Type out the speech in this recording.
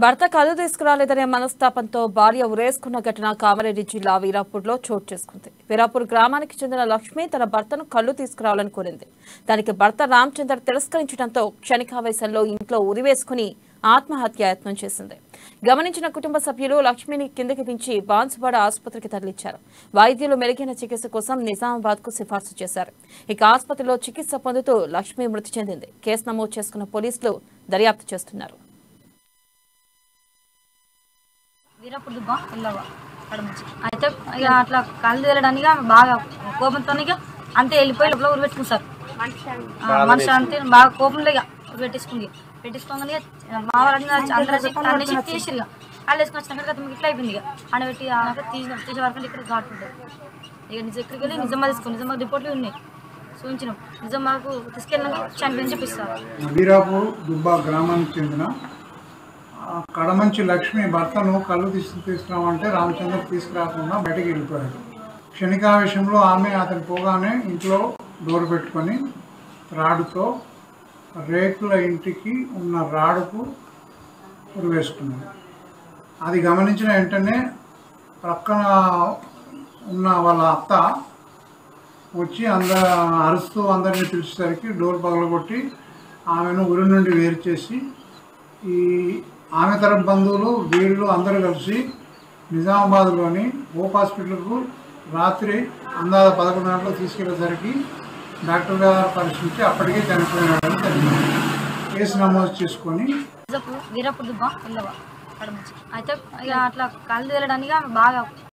భర్త కళ్ళు తీసుకురాలేదనే మనస్తాపంతో భార్య ఉరేసుకున్న ఘటన కామారెడ్డి జిల్లా వీరాపూర్లో చోటు చేసుకుంది. వీరాపూర్ గ్రామానికి చెందిన లక్ష్మి తన భర్తను కళ్ళు తీసుకురావాలని కోరింది. దానికి భర్త రామచంద్ర తిరస్కరించడంతో క్షణికావేశంలో ఇంట్లో ఉరివేసుకుని ఆత్మహత్యాయత్నం చేసింది. గమనించిన కుటుంబ సభ్యులు లక్ష్మిని కిందకి దించి బాన్సువాడ ఆసుపత్రికి తరలించారు. వైద్యులు మెరుగైన చికిత్స కోసం నిజామాబాద్ కు సిఫార్సు చేశారు. ఇక ఆసుపత్రిలో చికిత్స పొందుతూ లక్ష్మి మృతి చెందింది. కేసు నమోదు చేసుకున్న పోలీసులు దర్యాప్తు చేస్తున్నారు. వీరాపూర్ దుబ్బ వెళ్ళవా కడమంచి అయితే ఇక అట్లా కళ్ళు తేలడానికి బాగా కోపంతో అంతే వెళ్ళిపోయి లోపల ఊరు పెట్టుకుంటారు. మనిషి అంతే బాగా కోపంలో ఇక పెట్టించుకోగానే మా వాళ్ళని అందరూ చెప్పి తీసిరు. ఇక వాళ్ళు వేసుకుని వచ్చినాక ఇట్లా అయిపోయింది. ఇక ఆడబెట్టి తీసే వరకు ఇక్కడ ఘాట్ ఉంటుంది. ఇక ఇక్కడికి వెళ్ళి నిజమా తీసుకుని నిజమా రిపోర్ట్లు ఉన్నాయి చూపించినాం. నిజమాకు తీసుకెళ్ళినా చనిపోయి చెప్పిస్తారు. వీరాపూర్ దుబ్బ గ్రామానికి చెందిన కడమంచి లక్ష్మి భర్తను కళ్ళు తీసుకురామంటే రామచంద్ర తీసుకురాకుండా బయటకు వెళ్ళిపోయాడు. క్షణికావేశంలో ఆమె అతను పోగానే ఇంట్లో డోర్ పెట్టుకొని రాడుతో రేకుల ఇంటికి ఉన్న రాడుకు ఉరివేసుకున్నాడు. అది గమనించిన వెంటనే ప్రక్కన ఉన్న వాళ్ళ అత్త వచ్చి అరుస్తూ అందరినీ పిలిచేసరికి డోర్ పగలగొట్టి ఆమెను ఉరి నుండి వేరు చేసి ఆమె తరపు బంధువులు వీళ్ళు అందరూ కలిసి నిజామాబాద్లోని హోప్ హాస్పిటల్కు రాత్రి అందాజ 11 గంటలకు తీసుకెళ్లేసరికి డాక్టర్ గారు పరిశీలించి అప్పటికే చనిపోయినాడని తెలిసింది. కేసు నమోదు చేసుకొని వీరాపూర్ దుబ్బ వెళ్ళవా కడమంచి అయితే ఇక అట్లా కళ్ళు తేలడానికి బాగా